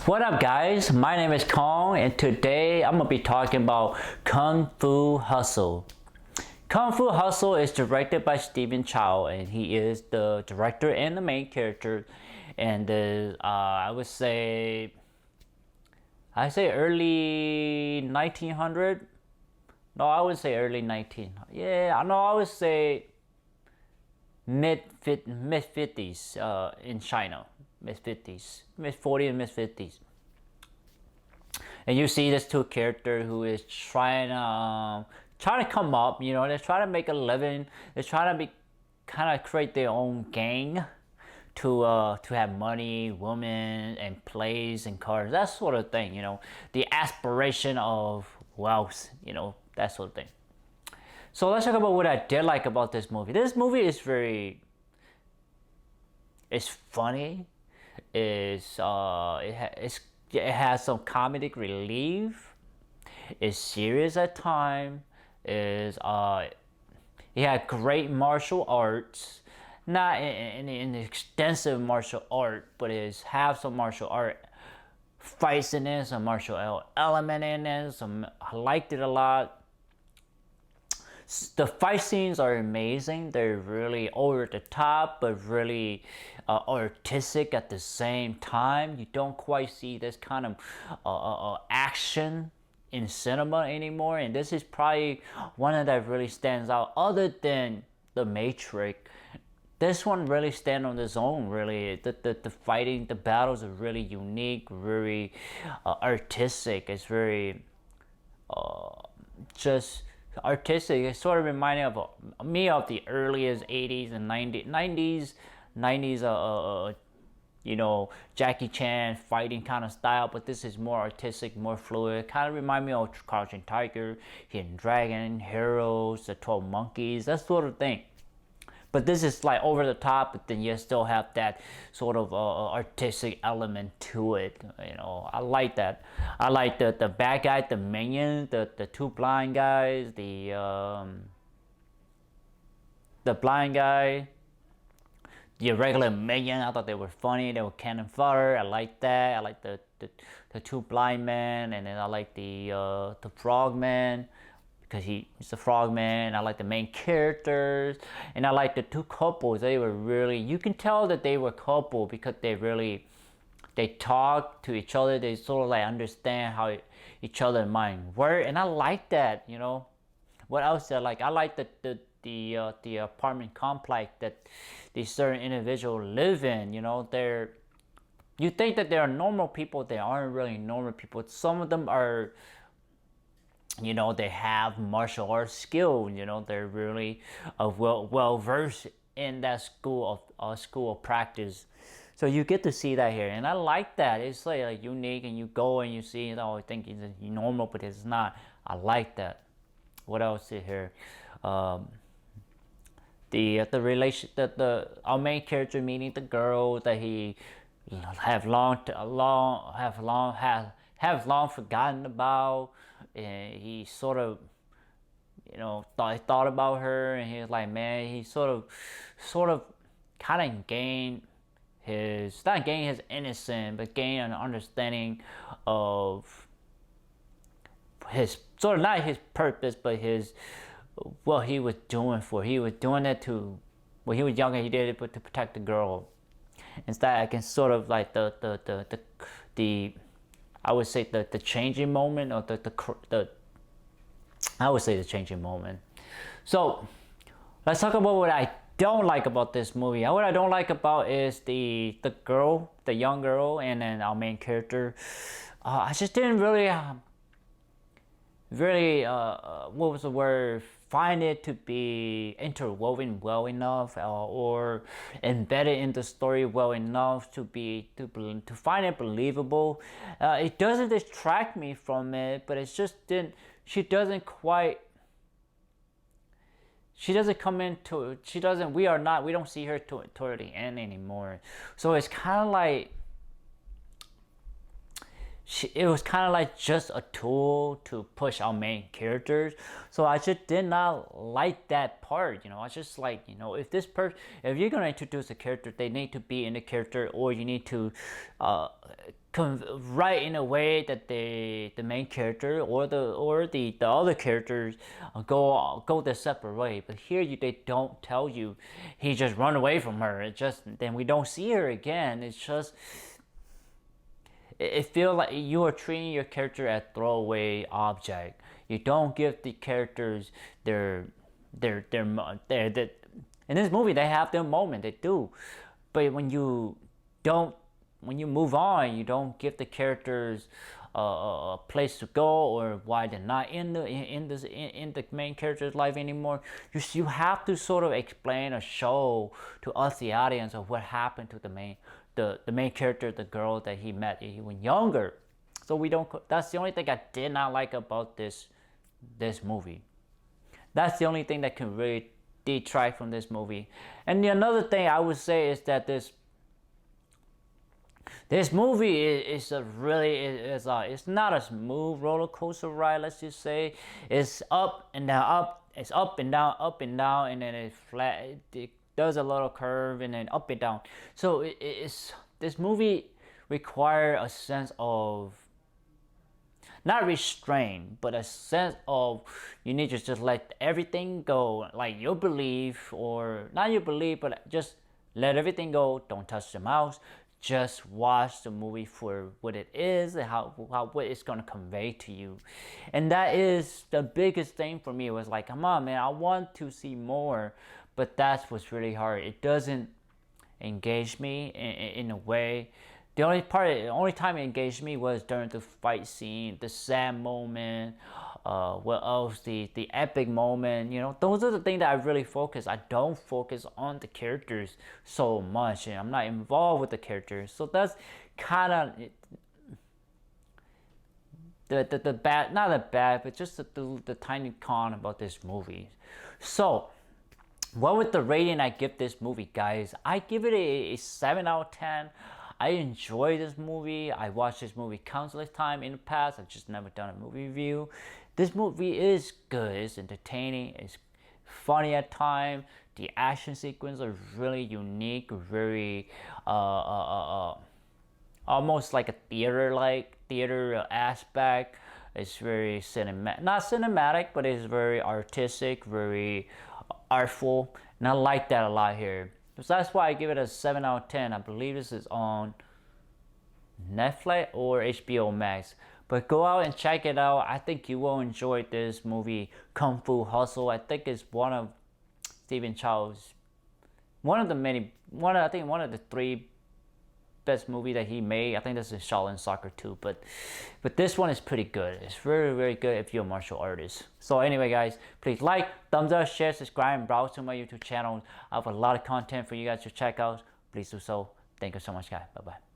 What up guys, my name is Kong and today I'm going to be talking about Kung Fu Hustle. Kung Fu Hustle is directed by Stephen Chow and he is the director and the main character, and I would say early 1900. No, I would say early 19. Yeah, no, I would say mid 50s in China. Mid 50s, mid 40s and mid 50s. And you see this two character who is trying to come up. You know, they're trying to make a living. They're trying to kind of create their own gang to have money, women, and plays and cars, that sort of thing. You know, the aspiration of wealth. You know, that sort of thing. So let's talk about what I did like about this movie. This movie is it's funny. It has some comedic relief. It's serious at times. It had great martial arts, not in extensive martial art, but it have some martial art fights in it, some martial element in it. I liked it a lot. The fight scenes are amazing. They're really over the top, but really artistic at the same time. You don't quite see this kind of action in cinema anymore, and this is probably one that really stands out. Other than The Matrix, this one really stands on its own. Really, the fighting, the battles are really unique, very artistic. It's very just artistic. It sort of reminded of me of the earliest 80s and 90s, you know, Jackie Chan fighting kind of style, but this is more artistic, more fluid. Kind of remind me of Crouching Tiger, Hidden Dragon, Heroes, the 12 Monkeys, that sort of thing. But this is like over the top, but then you still have that sort of artistic element to it. You know, I like that. I like the bad guy, the minion, the two blind guys, the blind guy, the regular minion. I thought they were funny. They were cannon fodder. I like that. I like the two blind men, and then I like the frog man, because he's the frogman. I like the main characters, and I like the two couples. They were really, you can tell that they were a couple because they talk to each other. They sort of like understand how each other's mind work, and I like that. You know, what else I like? I like the apartment complex that these certain individuals live in. You know, you think that they are normal people. They aren't really normal people. Some of them are, you know, they have martial arts skill. You know, they're really well versed in that school of practice. So you get to see that here, and I like that. It's like unique, and you go and you see, you know, I think it's normal, but it's not. I like that. What else is here? The relation that our main character meeting the girl that he have long forgotten about, and he sort of, you know, thought about her, and he was like, man, he sort of kind of gained his, not gain his innocence, but gain an understanding of his sort of, not his purpose, but his, what he was doing for. He was doing it to, when he was younger, he did it but to protect the girl. Instead, I can sort of like the I would say the changing moment, or I would say the changing moment. So let's talk about what I don't like about this movie. What I don't like about is the girl, the young girl, and then our main character. I just didn't really what was the word, find it to be interwoven well enough, or embedded in the story well enough to find it believable. It doesn't distract me from it, but it's just we don't see her toward the end anymore. So it's kind of like, it was kind of like just a tool to push our main characters. So I just did not like that part. You know, I just like, you know, if you're gonna introduce a character, they need to be in the character, or you need to write in a way that the main character or the other characters go their separate way. But here they don't tell you. He just run away from her. It just then we don't see her again. It's just it feels like you are treating your character as throwaway object. You don't give the characters their in this movie they have their moment, they do, but when you move on, you don't give the characters a place to go or why they're not in the main character's life anymore. You have to sort of explain or show to us the audience of what happened to the main character, the girl that he met when younger. So we don't. That's the only thing I did not like about this movie. That's the only thing that can really detract from this movie. And the another thing I would say is that this movie is a really it's not a smooth roller coaster ride. Let's just say it's up and down, it's up and down, and then it's flat. It does a little curve and then up and down. So this movie requires a sense of not restraint, but a sense of you need to just let everything go, like your belief, or not your belief, but just let everything go. Don't touch the mouse. Just watch the movie for what it is and what it's gonna convey to you. And that is the biggest thing for me. It was like, come on, man, I want to see more, but that's what's really hard. It doesn't engage me in a way. The only time it engaged me was during the fight scene, the sad moment, what else, the epic moment. You know, those are the things that I really focus. I don't focus on the characters so much, and I'm not involved with the characters. So that's kind of the bad, not the bad, but just the tiny con about this movie. So what would the rating I give this movie, guys? I give it a 7 out of 10. I enjoy this movie. I watched this movie countless times in the past. I've just never done a movie review. This movie is good. It's entertaining. It's funny at times. The action sequence are really unique. Very almost like a theater aspect. It's very not cinematic, but it's very artistic, very artful, and I like that a lot here. So that's why I give it a 7 out of 10. I believe this is on Netflix or HBO Max. But go out and check it out. I think you will enjoy this movie, Kung Fu Hustle. I think it's one of Stephen Chow's, one of the 3 best movie that he made. I think this is Shaolin Soccer too, but this one is pretty good. It's very, very good if you're a martial artist. So anyway, guys, please like, thumbs up, share, subscribe, and browse to my YouTube channel. I have a lot of content for you guys to check out. Please do so. Thank you so much, guys. Bye-bye.